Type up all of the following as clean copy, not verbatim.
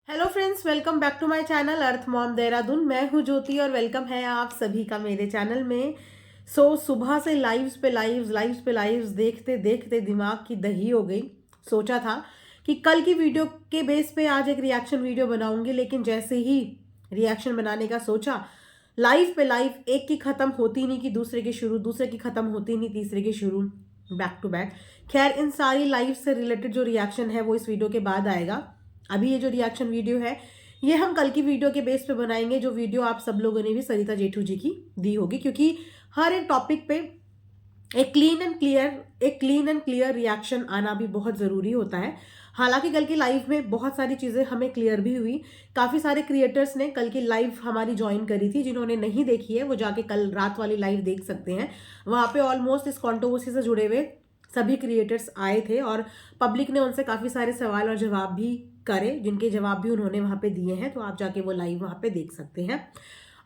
Hello friends, welcome back to my channel earth mom Dehradun. मैं हूं ज्योति और वेलकम है आप सभी का मेरे चैनल में। सुबह से लाइव्स पे लाइव्स देखते देखते दिमाग की दही हो गई। सोचा था कि कल की वीडियो के बेस पे आज एक रिएक्शन वीडियो बनाऊंगी, लेकिन जैसे ही रिएक्शन बनाने का सोचा, लाइव पे लाइव एक की खत्म होती नहीं कि दूसरे की शुरू, दूसरे की खत्म होती नहीं तीसरे की शुरू, बैक टू बैक। खैर, इन सारी लाइव से रिलेटेड जो रिएक्शन है वो इस वीडियो के बाद आएगा। अभी ये जो रिएक्शन वीडियो है ये हम कल की वीडियो के बेस पे बनाएंगे, जो वीडियो आप सब लोगों ने भी सरिता जेठू जी की दी होगी, क्योंकि हर एक टॉपिक पे एक क्लीन एंड क्लियर रिएक्शन आना भी बहुत ज़रूरी होता है। हालांकि कल की लाइव में बहुत सारी चीज़ें हमें क्लियर भी हुई। काफ़ी सारे क्रिएटर्स ने कल की लाइव हमारी ज्वाइन करी थी। जिन्होंने नहीं देखी है वो जाके कल रात वाली लाइव देख सकते हैं। वहाँ पे ऑलमोस्ट इस कॉन्ट्रोवर्सी से जुड़े हुए सभी क्रिएटर्स आए थे और पब्लिक ने उनसे काफ़ी सारे सवाल और जवाब भी करे, जिनके जवाब भी उन्होंने वहाँ पे दिए हैं। तो आप जाके वो लाइव वहाँ पे देख सकते हैं।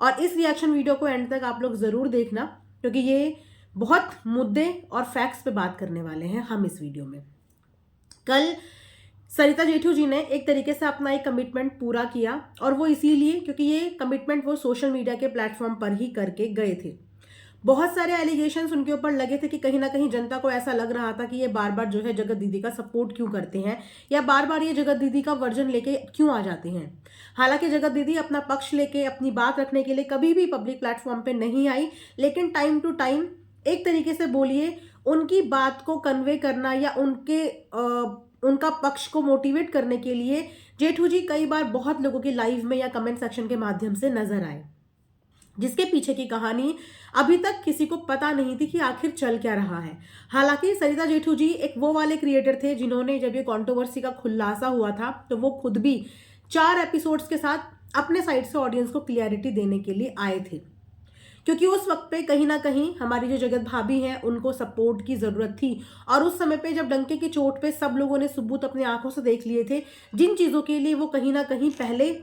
और इस रिएक्शन वीडियो को एंड तक आप लोग ज़रूर देखना, क्योंकि ये बहुत मुद्दे और फैक्ट्स पे बात करने वाले हैं हम इस वीडियो में। कल सरिता जेठू जी ने एक तरीके से अपना एक कमिटमेंट पूरा किया, और वो इसीलिए क्योंकि ये कमिटमेंट वो सोशल मीडिया के प्लेटफॉर्म पर ही करके गए थे। बहुत सारे एलिगेशंस उनके ऊपर लगे थे कि कहीं ना कहीं जनता को ऐसा लग रहा था कि ये बार बार जो है जगत दीदी का सपोर्ट क्यों करते हैं, या बार बार ये जगत दीदी का वर्जन लेके क्यों आ जाते हैं। हालांकि जगत दीदी अपना पक्ष लेके अपनी बात रखने के लिए कभी भी पब्लिक प्लेटफॉर्म पे नहीं आई, लेकिन टाइम टू टाइम एक तरीके से बोलिए उनकी बात को कन्वे करना या उनका पक्ष को मोटिवेट करने के लिए जेठू जी कई बार बहुत लोगों की लाइव में या कमेंट सेक्शन के माध्यम से नजर आए, जिसके पीछे की कहानी अभी तक किसी को पता नहीं थी कि आखिर चल क्या रहा है। हालांकि सरिता जेठू जी एक वो वाले क्रिएटर थे जिन्होंने, जब ये कंट्रोवर्सी का खुलासा हुआ था, तो वो खुद भी 4 एपिसोड्स के साथ अपने साइड से ऑडियंस को क्लियरिटी देने के लिए आए थे, क्योंकि उस वक्त पे कहीं ना कहीं हमारी जो जगत भाभी हैं उनको सपोर्ट की जरूरत थी। और उस समय पे जब डंके की चोट पे सब लोगों ने सबूत अपनी आंखों से देख लिए थे, जिन चीजों के लिए वो कहीं ना कहीं पहले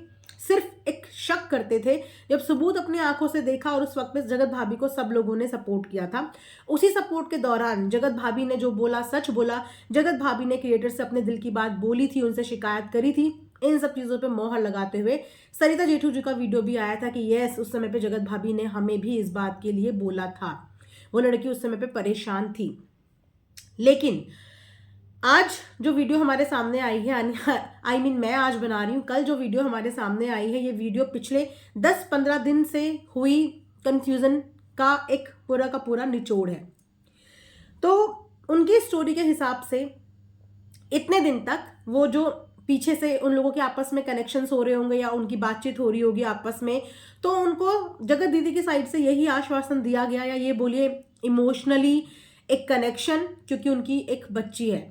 सिर्फ एक शक करते थे, जब सबूत अपनी आंखों से देखा और उस वक्त पे जगत भाभी को सब लोगों ने सपोर्ट किया था। उसी सपोर्ट के दौरान जगत भाभी ने जो बोला सच बोला। जगत भाभी ने क्रिएटर से अपने दिल की बात बोली थी, उनसे शिकायत करी थी। इन सब चीजों पे मोहर लगाते हुए सरिता जेठू जी का वीडियो भी आया था कि यस, उस समय पे जगत भाभी ने हमें भी इस बात के लिए बोला था। वो लड़की उस समय पे परेशान थी। लेकिन आज जो वीडियो हमारे सामने आई है, आई मीन मैं आज बना रही हूँ, कल जो वीडियो हमारे सामने आई है, ये वीडियो पिछले 10-15 दिन से हुई कंफ्यूजन का एक पूरा का पूरा निचोड़ है। तो उनकी स्टोरी के हिसाब से इतने दिन तक वो जो पीछे से उन लोगों के आपस में कनेक्शंस हो रहे होंगे या उनकी बातचीत हो रही होगी आपस में, तो उनको जगत दीदी की साइड से यही आश्वासन दिया गया, या ये बोलिए इमोशनली एक कनेक्शन, क्योंकि उनकी एक बच्ची है।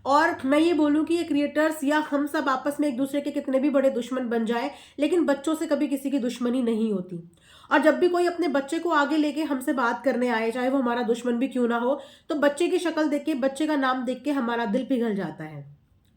और मैं ये बोलूं कि ये क्रिएटर्स या हम सब आपस में एक दूसरे के कितने भी बड़े दुश्मन बन जाए, लेकिन बच्चों से कभी किसी की दुश्मनी नहीं होती। और जब भी कोई अपने बच्चे को आगे लेके हमसे बात करने आए, चाहे वो हमारा दुश्मन भी क्यों ना हो, तो बच्चे की शक्ल देख के, बच्चे का नाम देख के हमारा दिल पिघल जाता है।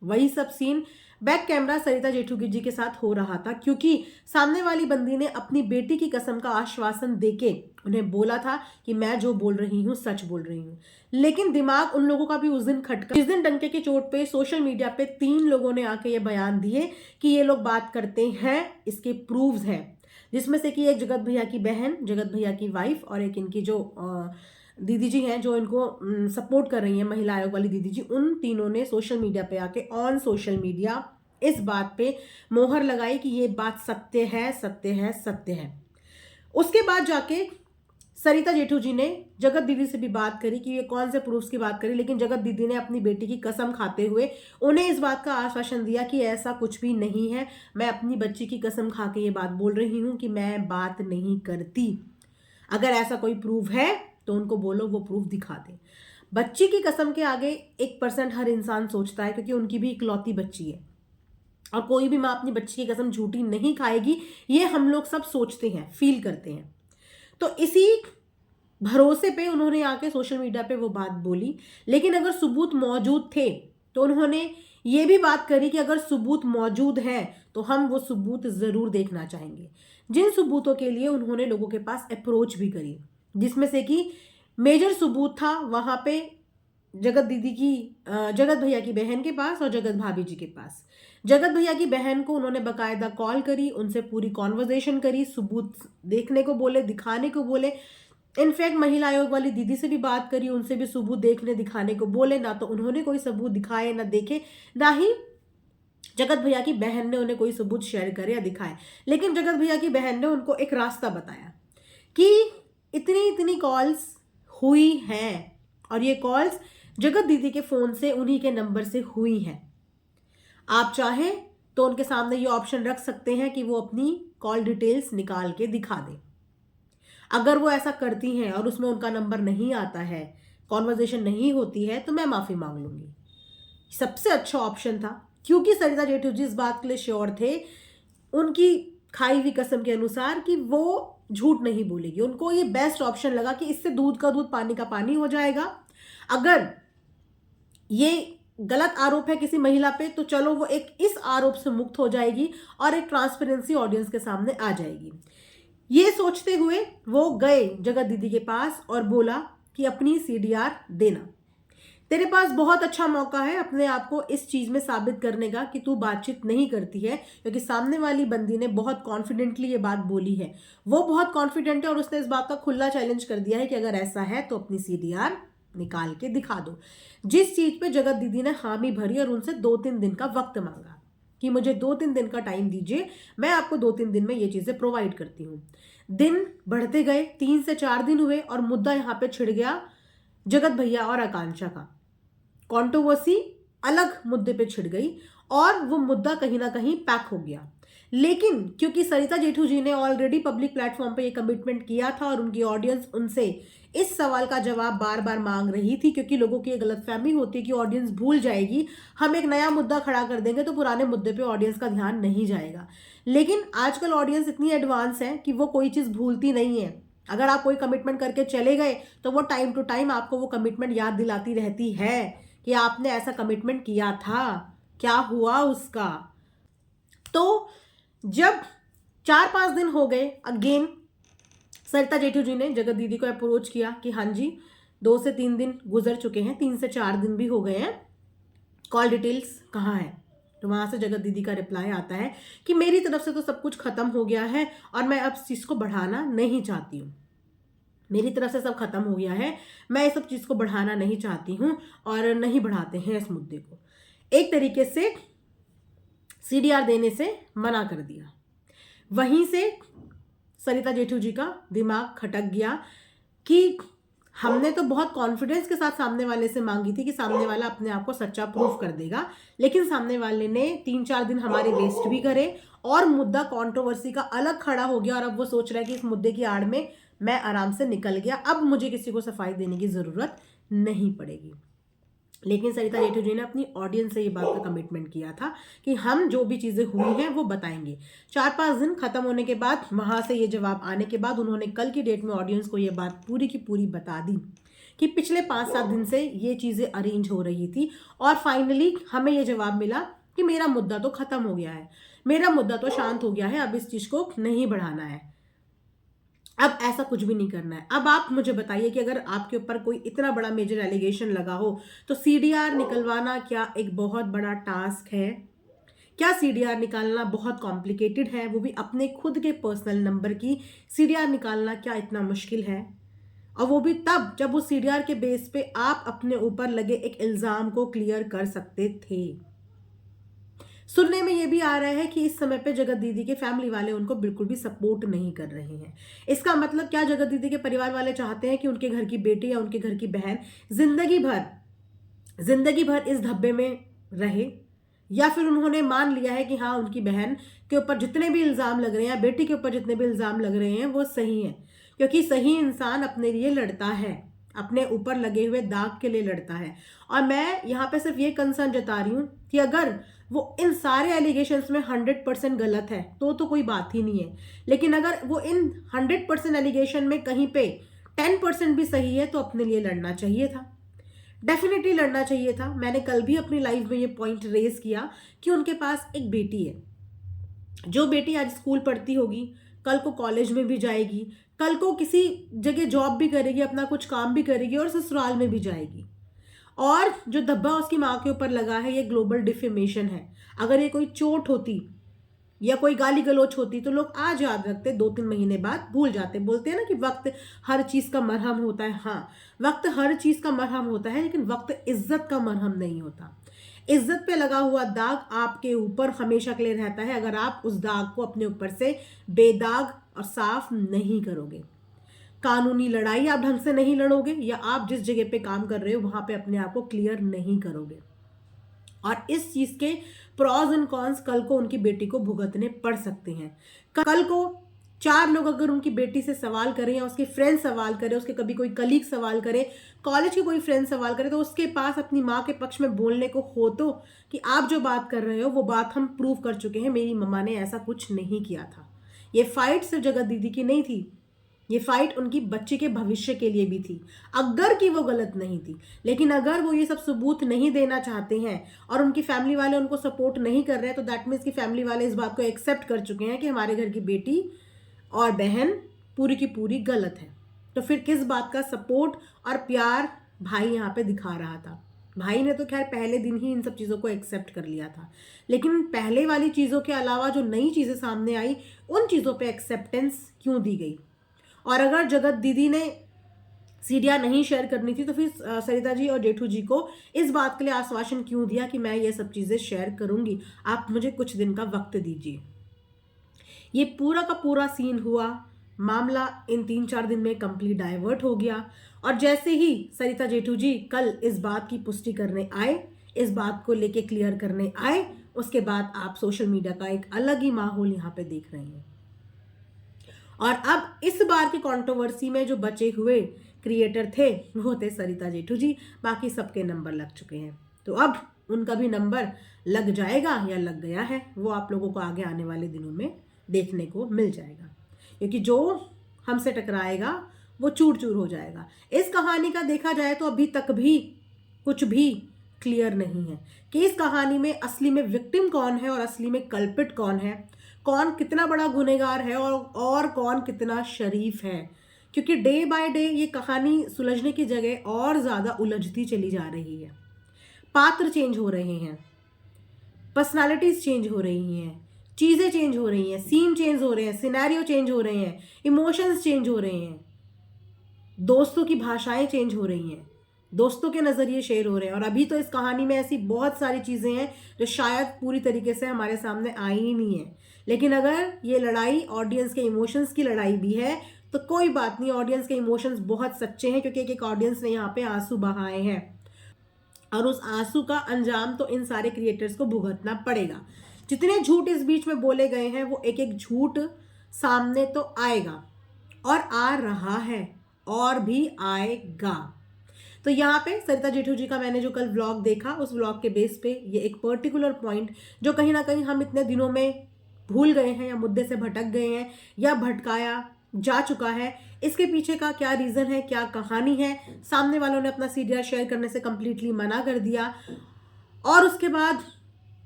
वही सब सीन बैक कैमरा सरिता जेठू जी के साथ हो रहा था, क्योंकि सामने वाली बंदी ने अपनी बेटी की कसम का आश्वासन देके उन्हें बोला था कि मैं जो बोल रही हूँ सच बोल रही हूँ। लेकिन दिमाग उन लोगों का भी उस दिन खटका, जिस दिन डंके की चोट पे सोशल मीडिया पे 3 लोगों ने आके ये बयान दिए कि ये लोग बात करते हैं, इसके प्रूफ्स हैं, जिसमें से कि एक जगत भैया की बहन, जगत भैया की वाइफ, और एक इनकी जो दीदी जी हैं जो इनको सपोर्ट कर रही हैं, महिला आयोग वाली दीदी जी, उन तीनों ने सोशल मीडिया पे आके ऑन सोशल मीडिया इस बात पे मोहर लगाई कि ये बात सत्य है, सत्य है, सत्य है। उसके बाद जाके सरिता जेठू जी ने जगत दीदी से भी बात करी कि ये कौन से प्रूफ्स की बात करी, लेकिन जगत दीदी ने अपनी बेटी की कसम खाते हुए उन्हें इस बात का आश्वासन दिया कि ऐसा कुछ भी नहीं है, मैं अपनी बच्ची की कसम खा के ये बात बोल रही हूं कि मैं बात नहीं करती। अगर ऐसा कोई प्रूफ है तो उनको बोलो वो प्रूफ दिखा दे। बच्ची की कसम के आगे 1% हर इंसान सोचता है, क्योंकि उनकी भी इकलौती बच्ची है, और कोई भी माँ अपनी बच्ची की कसम झूठी नहीं खाएगी, ये हम लोग सब सोचते हैं, फील करते हैं। तो इसी भरोसे पे उन्होंने आके सोशल मीडिया पे वो बात बोली। लेकिन अगर सबूत मौजूद थे तो उन्होंने ये भी बात करी कि अगर सबूत मौजूद है तो हम वो सबूत जरूर देखना चाहेंगे। जिन सबूतों के लिए उन्होंने लोगों के पास अप्रोच भी करी, जिसमें से कि मेजर सबूत था वहां पे जगत दीदी की, जगत भैया की बहन के पास और जगत भाभी जी के पास। जगत भैया की बहन को उन्होंने बकायदा कॉल करी, उनसे पूरी कॉन्वर्जेशन करी, सबूत देखने को बोले, दिखाने को बोले। इनफैक्ट महिला आयोग वाली दीदी से भी बात करी, उनसे भी सबूत देखने दिखाने को बोले। ना तो उन्होंने कोई सबूत दिखाए ना देखे, ना ही जगत भैया की बहन ने उन्हें कोई सबूत शेयर करे या दिखाए। लेकिन जगत भैया की बहन ने उनको एक रास्ता बताया कि इतनी इतनी कॉल्स हुई हैं और ये कॉल्स जगत दीदी के फोन से, उन्हीं के नंबर से हुई हैं। आप चाहें तो उनके सामने ये ऑप्शन रख सकते हैं कि वो अपनी कॉल डिटेल्स निकाल के दिखा दें। अगर वो ऐसा करती हैं और उसमें उनका नंबर नहीं आता है, कॉन्वर्जेशन नहीं होती है, तो मैं माफी मांग लूंगी। सबसे अच्छा ऑप्शन था, क्योंकि सरिता जेठू जी इस बात के लिए श्योर थे, उनकी खाई हुई कसम के अनुसार, कि वो झूठ नहीं बोलेगी। उनको ये बेस्ट ऑप्शन लगा कि इससे दूध का दूध पानी का पानी हो जाएगा। अगर ये गलत आरोप है किसी महिला पे, तो चलो वो एक इस आरोप से मुक्त हो जाएगी और एक ट्रांसपेरेंसी ऑडियंस के सामने आ जाएगी। ये सोचते हुए वो गए जगत दीदी के पास और बोला कि अपनी सीडीआर देना, तेरे पास बहुत अच्छा मौका है अपने आप को इस चीज में साबित करने का कि तू बातचीत नहीं करती है। क्योंकि सामने वाली बंदी ने बहुत कॉन्फिडेंटली ये बात बोली है, वो बहुत कॉन्फिडेंट है और उसने इस बात का खुला चैलेंज कर दिया है कि अगर ऐसा है तो अपनी सीडीआर निकाल के दिखा दो। जिस चीज पे जगत दीदी ने हामी भरी और उनसे 2-3 दिन का वक्त मांगा कि मुझे 2-3 दिन का टाइम दीजिए, मैं आपको 2-3 दिन में ये चीजें प्रोवाइड करती हूँ। दिन बढ़ते गए, 3 से 4 दिन हुए और मुद्दा यहाँ पे छिड़ गया जगत भैया और आकांक्षा का। कंट्रोवर्सी अलग मुद्दे पे छिड़ गई और वो मुद्दा कहीं ना कहीं पैक हो गया। लेकिन क्योंकि सरिता जेठू जी ने ऑलरेडी पब्लिक प्लेटफॉर्म पे ये कमिटमेंट किया था और उनकी ऑडियंस उनसे इस सवाल का जवाब बार बार मांग रही थी, क्योंकि लोगों की ये गलतफहमी होती है कि ऑडियंस भूल जाएगी, हम एक नया मुद्दा खड़ा कर देंगे तो पुराने मुद्दे पे ऑडियंस का ध्यान नहीं जाएगा। लेकिन आजकल ऑडियंस इतनी एडवांस है कि वो कोई चीज भूलती नहीं है। अगर आप कोई कमिटमेंट करके चले गए तो वो टाइम टू टाइम आपको वो कमिटमेंट याद दिलाती रहती है कि आपने ऐसा कमिटमेंट किया था, क्या हुआ उसका। तो जब 4-5 दिन हो गए, अगेन सरिता जेठू जी ने जगत दीदी को अप्रोच किया कि हाँ जी 2 से 3 दिन गुजर चुके हैं, 3 से 4 दिन भी हो गए हैं, कॉल डिटेल्स कहाँ है। तो वहां से जगत दीदी का रिप्लाई आता है कि मेरी तरफ से तो सब कुछ खत्म हो गया है और मैं अब इस चीज को बढ़ाना नहीं चाहती हूँ। मेरी तरफ से सब खत्म हो गया है, मैं इस सब चीज को बढ़ाना नहीं चाहती हूँ और नहीं बढ़ाते हैं इस मुद्दे को। एक तरीके से सीडीआर देने से मना कर दिया। वहीं से सरिता जेठू जी का दिमाग खटक गया कि हमने तो बहुत कॉन्फिडेंस के साथ सामने वाले से मांगी थी कि सामने वाला अपने आप को सच्चा प्रूफ कर देगा, लेकिन सामने वाले ने 3-4 दिन हमारे वेस्ट भी करे और मुद्दा कंट्रोवर्सी का अलग खड़ा हो गया। और अब वो सोच रहा है कि इस मुद्दे की आड़ में मैं आराम से निकल गया, अब मुझे किसी को सफाई देने की जरूरत नहीं पड़ेगी। लेकिन सरिता जेठू जी ने अपनी ऑडियंस से ये बात का कमिटमेंट किया था कि हम जो भी चीजें हुई हैं वो बताएंगे। 4-5 दिन खत्म होने के बाद, वहां से ये जवाब आने के बाद, उन्होंने कल की डेट में ऑडियंस को ये बात पूरी की पूरी बता दी कि पिछले 5-7 दिन से ये चीजें अरेंज हो रही थी और फाइनली हमें ये जवाब मिला कि मेरा मुद्दा तो खत्म हो गया है, मेरा मुद्दा तो शांत हो गया है, अब इस चीज को नहीं बढ़ाना है, अब ऐसा कुछ भी नहीं करना है। अब आप मुझे बताइए कि अगर आपके ऊपर कोई इतना बड़ा मेजर एलिगेशन लगा हो तो सीडीआर निकलवाना क्या एक बहुत बड़ा टास्क है? क्या सीडीआर निकालना बहुत कॉम्प्लिकेटेड है? वो भी अपने खुद के पर्सनल नंबर की सीडीआर निकालना क्या इतना मुश्किल है? और वो भी तब जब उस सीडीआर के बेस पे आप अपने ऊपर लगे एक इल्जाम को क्लियर कर सकते थे। सुनने में ये भी आ रहा है कि इस समय पे जगत दीदी के फैमिली वाले उनको बिल्कुल भी सपोर्ट नहीं कर रहे हैं। इसका मतलब क्या जगत दीदी के परिवार वाले चाहते हैं कि उनके घर की बेटी या उनके घर की बहन जिंदगी भर इस धब्बे में रहे, या फिर उन्होंने मान लिया है कि हाँ उनकी बहन के ऊपर जितने भी इल्जाम लग रहे हैं, बेटी के ऊपर जितने भी इल्जाम लग रहे हैं वो सही है, क्योंकि सही इंसान अपने लिए लड़ता है, अपने ऊपर लगे हुए दाग के लिए लड़ता है। और मैं यहाँ पे सिर्फ ये कंसर्न जता रही हूँ कि अगर वो इन सारे एलिगेशंस में 100% गलत है तो कोई बात ही नहीं है, लेकिन अगर वो इन 100% एलिगेशन में कहीं पे 10% भी सही है तो अपने लिए लड़ना चाहिए था, डेफिनेटली लड़ना चाहिए था। मैंने कल भी अपनी लाइफ में ये पॉइंट रेज किया कि उनके पास एक बेटी है, जो बेटी आज स्कूल पढ़ती होगी, कल को कॉलेज में भी जाएगी, कल को किसी जगह जॉब भी करेगी, अपना कुछ काम भी करेगी और ससुराल में भी जाएगी। और जो धब्बा उसकी माँ के ऊपर लगा है ये ग्लोबल डिफेमेशन है। अगर ये कोई चोट होती या कोई गाली गलौच होती तो लोग आज याद रखते, 2-3 महीने बाद भूल जाते। बोलते हैं ना कि वक्त हर चीज का मरहम होता है। हाँ, वक्त हर चीज का मरहम होता है, लेकिन वक्त इज्जत का मरहम नहीं होता। इज्जत पे लगा हुआ दाग आपके ऊपर हमेशा के लिए रहता है अगर आप उस दाग को अपने ऊपर से बेदाग और साफ नहीं करोगे। कानूनी लड़ाई आप ढंग से नहीं लड़ोगे, या आप जिस जगह पे काम कर रहे हो वहां पे अपने आप को क्लियर नहीं करोगे, और इस चीज के प्रॉज एंड कॉन्स कल को उनकी बेटी को भुगतने पड़ सकते हैं। कल को 4 लोग अगर उनकी बेटी से सवाल करें, या उसके फ्रेंड सवाल करे, उसके कभी कोई कलीग सवाल करे, कॉलेज के कोई फ्रेंड सवाल करे, तो उसके पास अपनी माँ के पक्ष में बोलने को हो तो कि आप जो बात कर रहे हो वो बात हम प्रूव कर चुके हैं, मेरी मम्मा ने ऐसा कुछ नहीं किया था। ये फाइट सिर्फ जगत दीदी की नहीं थी, ये फाइट उनकी बच्ची के भविष्य के लिए भी थी, अगर कि वो गलत नहीं थी। लेकिन अगर वो ये सब सबूत नहीं देना चाहते हैं और उनकी फैमिली वाले उनको सपोर्ट नहीं कर रहे हैं, तो दैट मीन्स कि फैमिली वाले इस बात को एक्सेप्ट कर चुके हैं कि हमारे घर की बेटी और बहन पूरी की पूरी गलत है। तो फिर किस बात का सपोर्ट और प्यार भाई यहाँ पे दिखा रहा था? भाई ने तो खैर पहले दिन ही इन सब चीज़ों को एक्सेप्ट कर लिया था, लेकिन पहले वाली चीज़ों के अलावा जो नई चीज़ें सामने आई उन चीज़ों पे एक्सेप्टेंस क्यों दी गई? और अगर जगत दीदी ने सीढ़ियाँ नहीं शेयर करनी थी तो फिर सरिता जी और जेठू जी को इस बात के लिए आश्वासन क्यों दिया कि मैं ये सब चीज़ें शेयर करूंगी, आप मुझे कुछ दिन का वक्त दीजिए। ये पूरा का पूरा सीन हुआ, मामला इन 3-4 दिन में कंप्लीट डाइवर्ट हो गया, और जैसे ही सरिता जेठू जी कल इस बात की पुष्टि करने आए, इस बात को लेके क्लियर करने आए, उसके बाद आप सोशल मीडिया का एक अलग ही माहौल यहाँ पे देख रहे हैं। और अब इस बार की कंट्रोवर्सी में जो बचे हुए क्रिएटर थे वो थे सरिता जेठू जी, बाकी सबके नंबर लग चुके हैं। तो अब उनका भी नंबर लग जाएगा या लग गया है, वो आप लोगों को आगे आने वाले दिनों में देखने को मिल जाएगा, क्योंकि जो हमसे टकराएगा वो चूर चूर हो जाएगा। इस कहानी का देखा जाए तो अभी तक भी कुछ भी क्लियर नहीं है कि इस कहानी में असली में विक्टिम कौन है और असली में कल्पिट कौन है, कौन कितना बड़ा गुनहगार है और कौन कितना शरीफ है। क्योंकि डे बाय डे ये कहानी सुलझने की जगह और ज़्यादा उलझती चली जा रही है। पात्र चेंज हो रहे हैं, पर्सनालिटीज चेंज हो रही हैं, चीज़ें चेंज हो रही हैं, सीन चेंज हो रहे हैं, सिनेरियो चेंज हो रहे हैं, इमोशंस चेंज हो रहे हैं, दोस्तों की भाषाएं चेंज हो रही हैं, दोस्तों के नज़रिए शेयर हो रहे हैं। और अभी तो इस कहानी में ऐसी बहुत सारी चीज़ें हैं जो शायद पूरी तरीके से हमारे सामने आई ही नहीं है। लेकिन अगर ये लड़ाई ऑडियंस के इमोशंस की लड़ाई भी है तो कोई बात नहीं, ऑडियंस के इमोशंस बहुत सच्चे हैं, क्योंकि एक ऑडियंस ने यहाँ पे आंसू बहाए हैं, और उस आंसू का अंजाम तो इन सारे क्रिएटर्स को भुगतना पड़ेगा। जितने झूठ इस बीच में बोले गए हैं वो एक एक झूठ सामने तो आएगा, और आ रहा है, और भी आएगा। तो यहाँ पे सरिता जेठू जी का मैंने जो कल व्लॉग देखा, उस व्लॉग के बेस पे ये एक पर्टिकुलर पॉइंट जो कहीं ना कहीं हम इतने दिनों में भूल गए हैं, या मुद्दे से भटक गए हैं, या भटकाया जा चुका है, इसके पीछे का क्या रीज़न है, क्या कहानी है। सामने वालों ने अपना सीरियल शेयर करने से कंप्लीटली मना कर दिया, और उसके बाद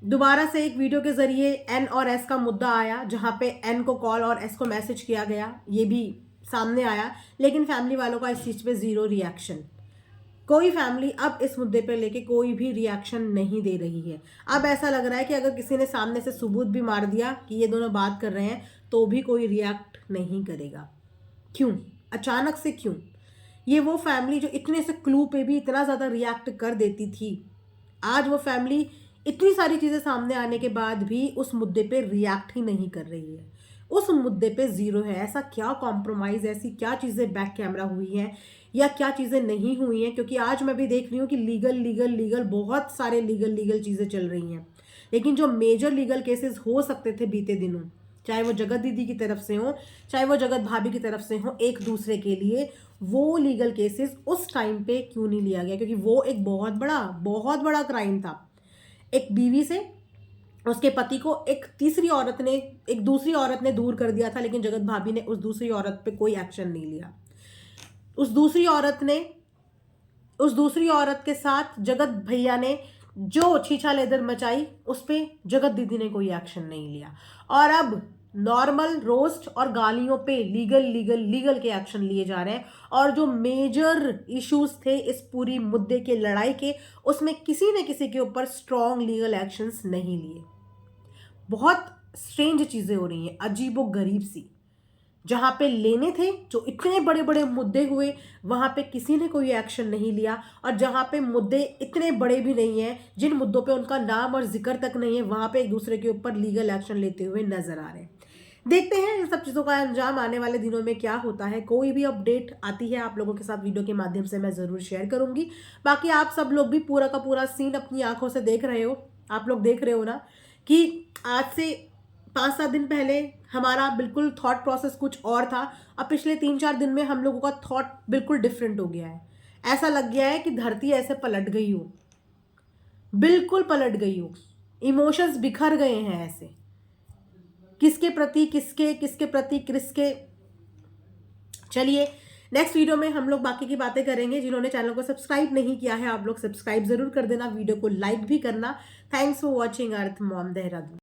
दोबारा से एक वीडियो के जरिए एन और एस का मुद्दा आया, जहाँ पे एन को कॉल और एस को मैसेज किया गया, ये भी सामने आया। लेकिन फैमिली वालों का इस चीज़ पे ज़ीरो रिएक्शन। कोई फैमिली अब इस मुद्दे पर लेके कोई भी रिएक्शन नहीं दे रही है। अब ऐसा लग रहा है कि अगर किसी ने सामने से सबूत भी मार दिया कि ये दोनों बात कर रहे हैं तो भी कोई रिएक्ट नहीं करेगा। क्यों? अचानक से क्यों? ये वो फैमिली जो इतने से क्लू पे भी इतना ज़्यादा रिएक्ट कर देती थी, आज वो फैमिली इतनी सारी चीज़ें सामने आने के बाद भी उस मुद्दे पे रिएक्ट ही नहीं कर रही है, उस मुद्दे पे ज़ीरो है। ऐसा क्या कॉम्प्रोमाइज़, ऐसी क्या चीज़ें बैक कैमरा हुई हैं या क्या चीज़ें नहीं हुई हैं? क्योंकि आज मैं भी देख रही हूँ कि लीगल बहुत सारे लीगल चीज़ें चल रही हैं, लेकिन जो मेजर लीगल केसेस हो सकते थे बीते दिनों, चाहे वो जगत दीदी की तरफ से हो, चाहे वो जगत भाभी की तरफ से हो, एक दूसरे के लिए, वो लीगल केसेस उस टाइम पे क्यों नहीं लिया गया? क्योंकि वो एक बहुत बड़ा क्राइम था। एक बीवी से उसके पति को एक दूसरी औरत ने दूर कर दिया था, लेकिन जगत भाभी ने उस दूसरी औरत पे कोई एक्शन नहीं लिया। उस दूसरी औरत के साथ जगत भैया ने जो छीछा लेदर मचाई, उस पे जगत दीदी ने कोई एक्शन नहीं लिया। और अब नॉर्मल रोस्ट और गालियों पे लीगल के एक्शन लिए जा रहे हैं। और जो मेजर इश्यूज थे इस पूरी मुद्दे के लड़ाई के, उसमें किसी ने किसी के ऊपर स्ट्रॉन्ग लीगल एक्शंस नहीं लिए। बहुत स्ट्रेंज चीजें हो रही हैं, अजीबो गरीब सी। जहां पे लेने थे, जो इतने बड़े बड़े मुद्दे हुए, वहां पे किसी ने कोई एक्शन नहीं लिया। और जहां पे मुद्दे इतने बड़े भी नहीं हैं, जिन मुद्दों पे उनका नाम और जिक्र तक नहीं है, वहां पे एक दूसरे के ऊपर लीगल एक्शन लेते हुए नजर आ रहे हैं। देखते हैं इन सब चीज़ों का अंजाम आने वाले दिनों में क्या होता है। कोई भी अपडेट आती है आप लोगों के साथ वीडियो के माध्यम से मैं ज़रूर शेयर करूंगी। बाकी आप सब लोग भी पूरा का पूरा सीन अपनी आंखों से देख रहे हो। आप लोग देख रहे हो ना कि आज से 5-7 दिन पहले हमारा बिल्कुल थॉट प्रोसेस कुछ और था। अब पिछले 3-4 दिन में हम लोगों का थॉट बिल्कुल डिफरेंट हो गया है। ऐसा लग गया है कि धरती ऐसे पलट गई हो, बिल्कुल पलट गई हो। इमोशंस बिखर गए हैं ऐसे, किसके प्रति किसके, किसके प्रति किसके। चलिए नेक्स्ट वीडियो में हम लोग बाकी की बातें करेंगे। जिन्होंने चैनल को सब्सक्राइब नहीं किया है आप लोग सब्सक्राइब जरूर कर देना, वीडियो को लाइक भी करना। Thanks for watching earth mom Dehradun.